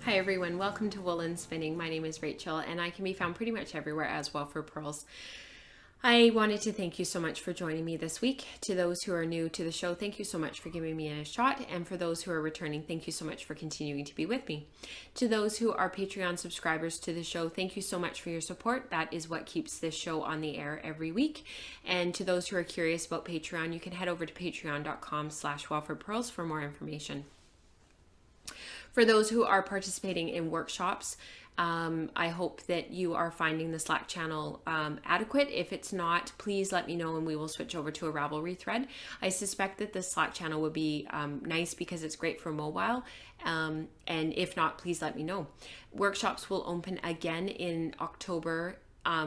Hi everyone, welcome to Wool and Spinning. My name is Rachel and I can be found pretty much everywhere as Well for Pearls. I wanted to thank you so much for joining me this week. To those who are new to the show, thank you so much for giving me a shot. And for those who are returning, thank you so much for continuing to be with me. To those who are Patreon subscribers to the show, thank you so much for your support. That is what keeps this show on the air every week. And to those who are curious about Patreon, you can head over to patreon.com/wellforpearls for more information. For those who are participating in workshops, I hope that you are finding the Slack channel adequate. If it's not, please let me know and we will switch over to a Ravelry thread. I suspect that the Slack channel would be nice because it's great for mobile. And if not, please let me know. Workshops will open again in October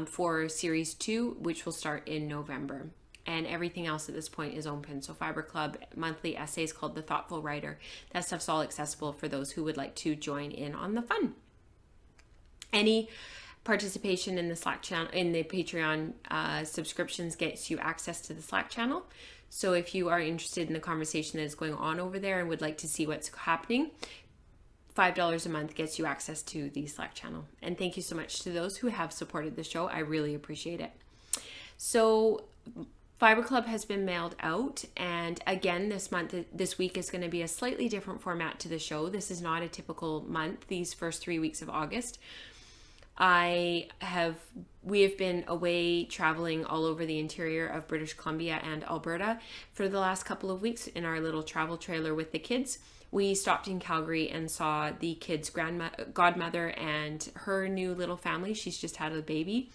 for Series 2, which will start in November. And everything else at this point is open. So Fiber Club monthly essays called The Thoughtful Writer. That stuff's all accessible for those who would like to join in on the fun. Any participation in the Slack channel, in the Patreon subscriptions, gets you access to the Slack channel. So if you are interested in the conversation that is going on over there and would like to see what's happening, $5 a month gets you access to the Slack channel. And thank you so much to those who have supported the show. I really appreciate it. So Fiber Club has been mailed out, and again this week is going to be a slightly different format to the show. This is not a typical month, these first 3 weeks of August. We have been away traveling all over the interior of British Columbia and Alberta for the last couple of weeks in our little travel trailer with the kids. We stopped in Calgary and saw the kids' godmother and her new little family. She's just had a baby.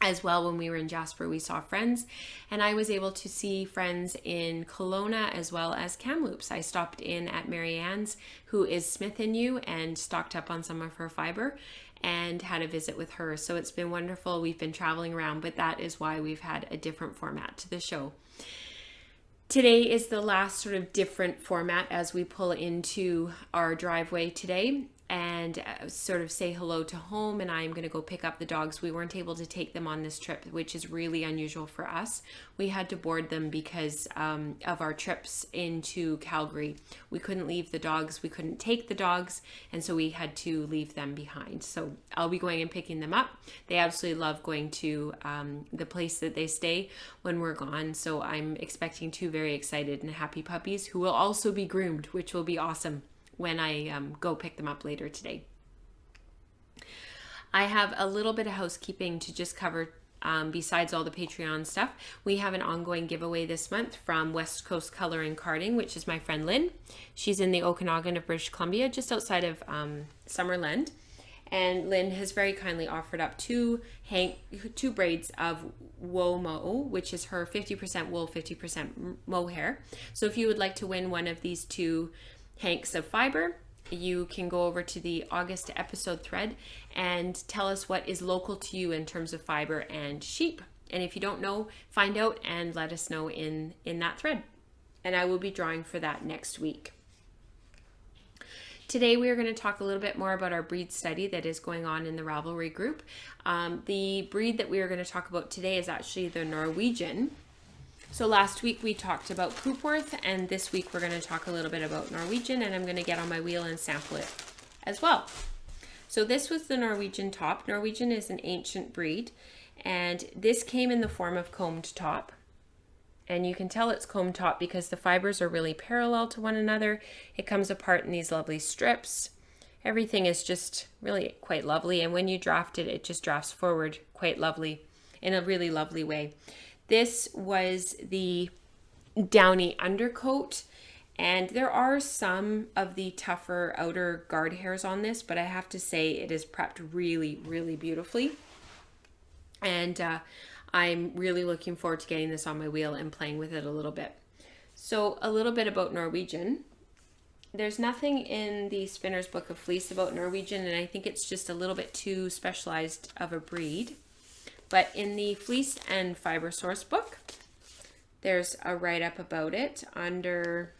As well, when we were in Jasper, we saw friends, and I was able to see friends in Kelowna as well as Kamloops. I stopped in at Marianne's, who is Smith & You, and stocked up on some of her fiber and had a visit with her. So it's been wonderful. We've been traveling around, but that is why we've had a different format to the show. Today is the last sort of different format as we pull into our driveway today and sort of say hello to home, and I'm going to go pick up the dogs. We weren't able to take them on this trip, which is really unusual for us. We had to board them because of our trips into Calgary. We couldn't leave the dogs, we couldn't take the dogs, and so we had to leave them behind. So I'll be going and picking them up. They absolutely love going to the place that they stay when we're gone, so I'm expecting two very excited and happy puppies who will also be groomed, which will be awesome when I go pick them up later today. I have a little bit of housekeeping to just cover besides all the Patreon stuff. We have an ongoing giveaway this month from West Coast Color and Carding, which is my friend Lynn. She's in the Okanagan of British Columbia, just outside of Summerland. And Lynn has very kindly offered up two braids of Womo, which is her 50% wool, 50% mohair. So if you would like to win one of these two hanks of fiber, you can go over to the August episode thread and tell us what is local to you in terms of fiber and sheep. And if you don't know, find out and let us know in that thread. And I will be drawing for that next week. Today we are going to talk a little bit more about our breed study that is going on in the Ravelry group. The breed that we are going to talk about today is actually the Norwegian. So last week we talked about Coopworth, and this week we're going to talk a little bit about Norwegian, and I'm going to get on my wheel and sample it as well. So this was the Norwegian top. Norwegian is an ancient breed, and this came in the form of combed top. And you can tell it's combed top because the fibers are really parallel to one another. It comes apart in these lovely strips. Everything is just really quite lovely, and when you draft it, it just drafts forward quite lovely in a really lovely way. This was the downy undercoat, and there are some of the tougher outer guard hairs on this, but I have to say it is prepped really, really beautifully. And I'm really looking forward to getting this on my wheel and playing with it a little bit. So a little bit about Norwegian. There's nothing in the Spinner's Book of Fleece about Norwegian, and I think it's just a little bit too specialized of a breed. But in the Fleece and Fiber Source book, there's a write-up about it under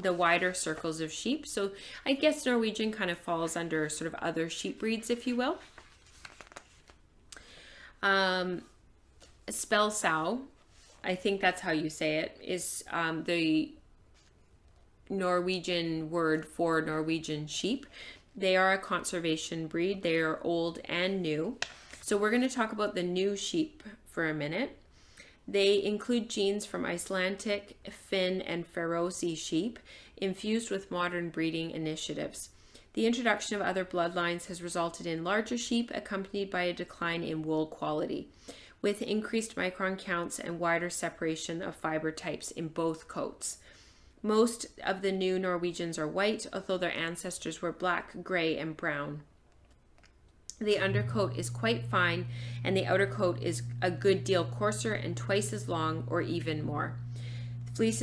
the wider circles of sheep. So I guess Norwegian kind of falls under sort of other sheep breeds, if you will. Spell sow, I think that's how you say it, is the Norwegian word for Norwegian sheep. They are a conservation breed. They are old and new. So we're going to talk about the new sheep for a minute. They include genes from Icelandic, Finn, and Faroese sheep, infused with modern breeding initiatives. The introduction of other bloodlines has resulted in larger sheep, accompanied by a decline in wool quality, with increased micron counts and wider separation of fiber types in both coats. Most of the new Norwegians are white, although their ancestors were black, gray, and brown. The undercoat is quite fine, and the outer coat is a good deal coarser and twice as long or even more. Fleece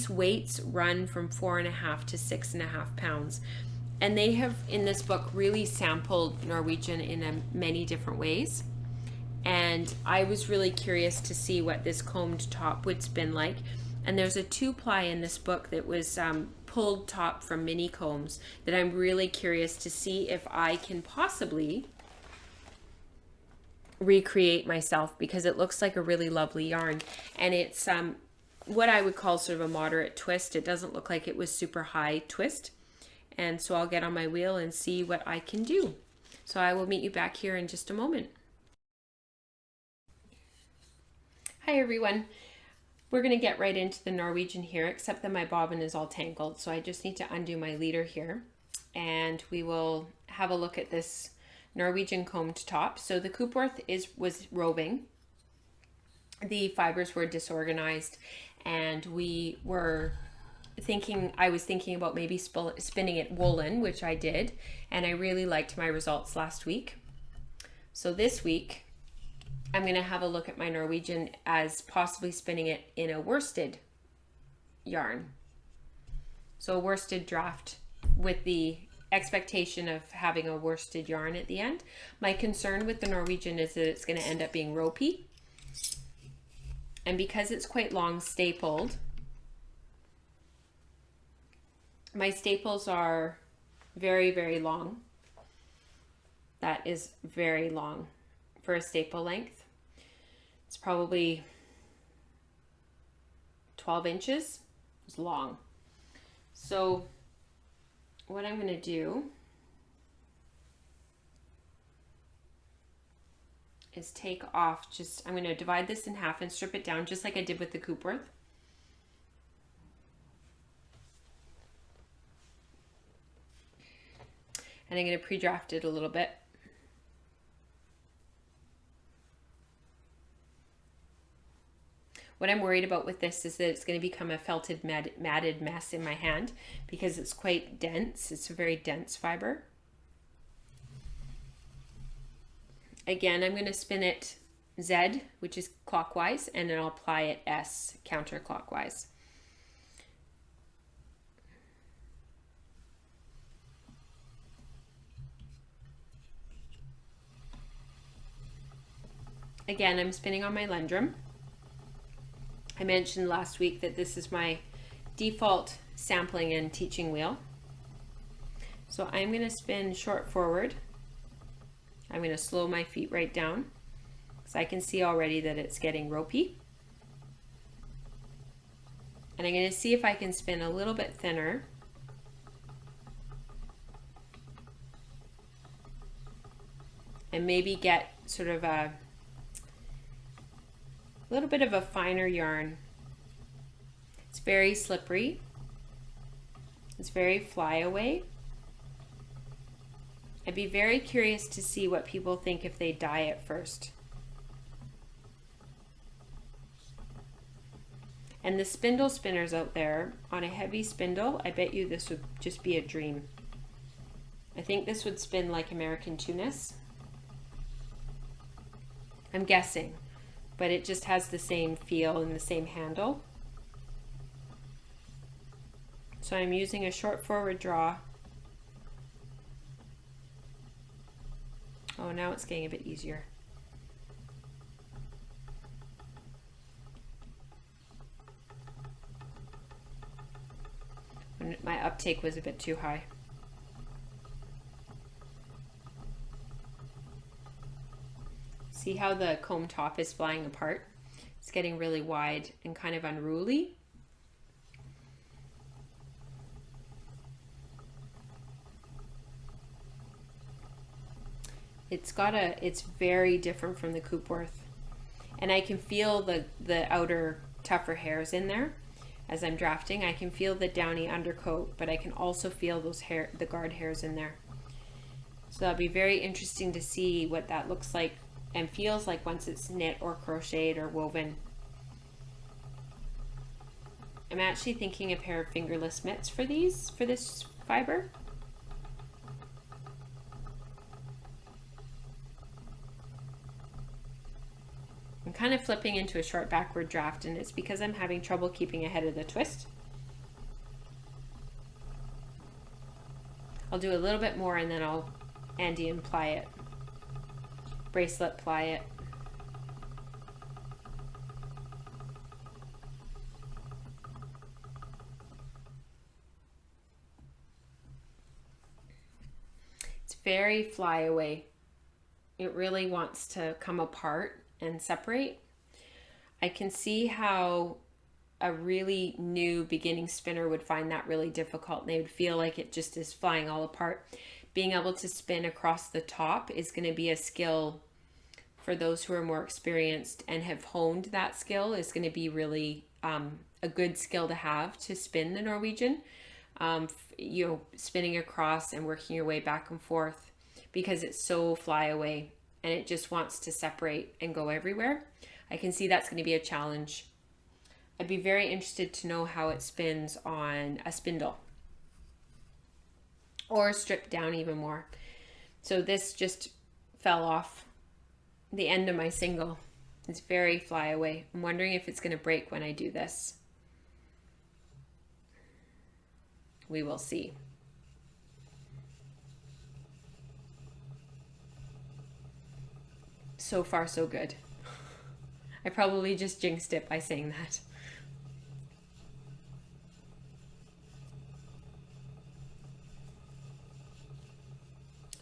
weights run from 4.5 to 6.5 pounds. And they have, in this book, really sampled Norwegian in many different ways. And I was really curious to see what this combed top would spin like. And there's a 2-ply in this book that was pulled top from mini combs that I'm really curious to see if I can possibly recreate myself, because it looks like a really lovely yarn. And it's what I would call sort of a moderate twist. It doesn't look like it was super high twist. And so I'll get on my wheel and see what I can do. So I will meet you back here in just a moment. Hi everyone. We're going to get right into the Norwegian here, except that my bobbin is all tangled. So I just need to undo my leader here, and we will have a look at this Norwegian combed top. So the Coopworth was roving. The fibers were disorganized, and I was thinking about maybe spinning it woolen, which I did, and I really liked my results last week. So this week, I'm going to have a look at my Norwegian as possibly spinning it in a worsted yarn. So a worsted draft with the expectation of having a worsted yarn at the end. My concern with the Norwegian is that it's going to end up being ropey. And because it's quite long stapled, my staples are very, very long. That is very long for a staple length. It's probably 12 inches. It's long. So what I'm going to do is take off I'm going to divide this in half and strip it down just like I did with the Coopworth. And I'm going to pre-draft it a little bit. What I'm worried about with this is that it's going to become a felted matted mess in my hand, because it's quite dense. It's a very dense fiber. Again, I'm going to spin it Z, which is clockwise, and then I'll apply it S, counterclockwise. Again, I'm spinning on my Lendrum. I mentioned last week that this is my default sampling and teaching wheel. So I'm going to spin short forward. I'm going to slow my feet right down, because I can see already that it's getting ropey. And I'm going to see if I can spin a little bit thinner. And maybe get sort of a little bit of a finer yarn. It's very slippery. It's very flyaway. I'd be very curious to see what people think if they dye it first. And the spindle spinners out there, on a heavy spindle, I bet you this would just be a dream. I think this would spin like American Tunis. I'm guessing, but it just has the same feel and the same handle. So I'm using a short forward draw. Oh, now it's getting a bit easier. My uptake was a bit too high. See how the comb top is flying apart? It's getting really wide and kind of unruly. It's very different from the Coopworth. And I can feel the outer tougher hairs in there as I'm drafting. I can feel the downy undercoat, but I can also feel the guard hairs in there. So that'll be very interesting to see what that looks like and feels like once it's knit or crocheted or woven. I'm actually thinking a pair of fingerless mitts for this fiber. I'm kind of flipping into a short backward draft, and it's because I'm having trouble keeping ahead of the twist. I'll do a little bit more and then I'll Andean ply it, bracelet ply it. It's very flyaway. It really wants to come apart and separate. I can see how a really new beginning spinner would find that really difficult. They would feel like it just is flying all apart. Being able to spin across the top is going to be a skill for those who are more experienced and have honed that skill. Is going to be really a good skill to have to spin the Norwegian. You know, spinning across and working your way back and forth, because it's so flyaway and it just wants to separate and go everywhere. I can see that's going to be a challenge. I'd be very interested to know how it spins on a spindle or stripped down even more. So this just fell off the end of my single. It's very flyaway. I'm wondering if it's going to break when I do this. We will see. So far, so good. I probably just jinxed it by saying that.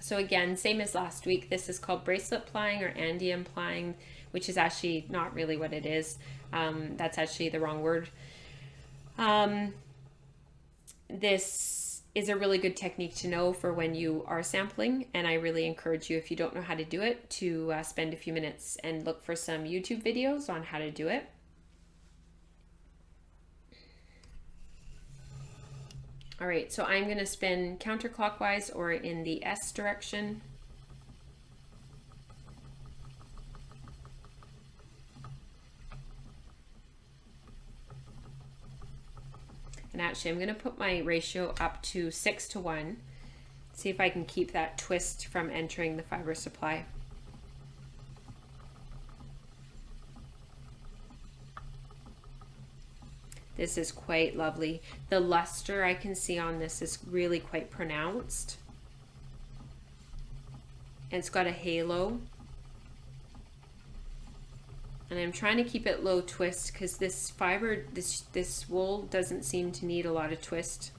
So again, same as last week, this is called bracelet plying or Andean plying, which is actually not really what it is. That's actually the wrong word. This is a really good technique to know for when you are sampling, and I really encourage you, if you don't know how to do it, to spend a few minutes and look for some YouTube videos on how to do it. All right, so I'm going to spin counterclockwise or in the S direction. And actually, I'm going to put my ratio up to 6:1. See if I can keep that twist from entering the fiber supply. This is quite lovely. The luster I can see on this is really quite pronounced. And it's got a halo. And I'm trying to keep it low twist because this fiber, this wool doesn't seem to need a lot of twist.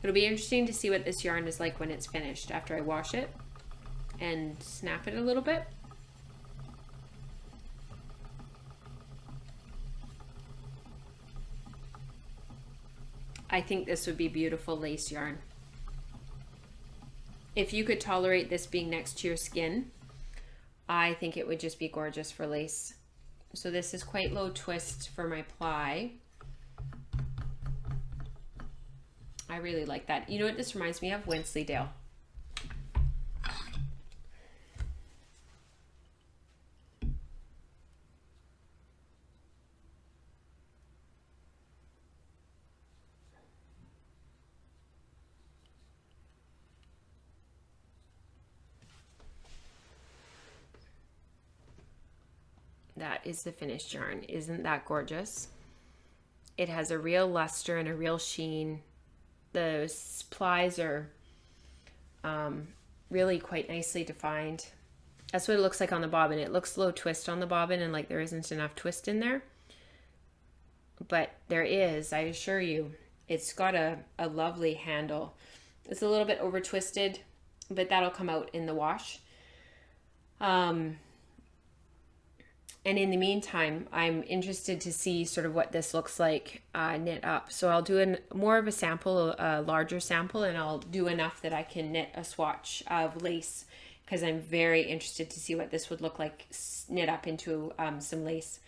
It'll be interesting to see what this yarn is like when it's finished after I wash it and snap it a little bit. I think this would be beautiful lace yarn. If you could tolerate this being next to your skin, I think it would just be gorgeous for lace. So this is quite low twist for my ply. I really like that. You know what this reminds me of? Wensleydale. That is the finished yarn. Isn't that gorgeous? It has a real luster and a real sheen. The plies are really quite nicely defined. That's what it looks like on the bobbin. It looks low twist on the bobbin and like there isn't enough twist in there. But there is, I assure you. It's got a lovely handle. It's a little bit over twisted, but that'll come out in the wash. And in the meantime, I'm interested to see sort of what this looks like knit up. So I'll do more of a sample, a larger sample, and I'll do enough that I can knit a swatch of lace, because I'm very interested to see what this would look like knit up into some lace.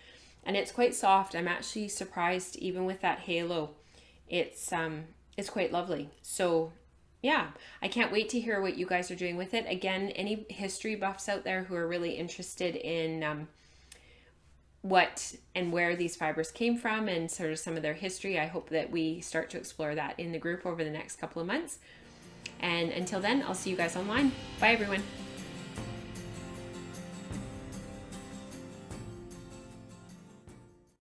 And it's quite soft. I'm actually surprised, even with that halo, it's quite lovely. So yeah, I can't wait to hear what you guys are doing with it. Again, any history buffs out there who are really interested in what and where these fibers came from and sort of some of their history, I hope that we start to explore that in the group over the next couple of months. And until then, I'll see you guys online. Bye, everyone.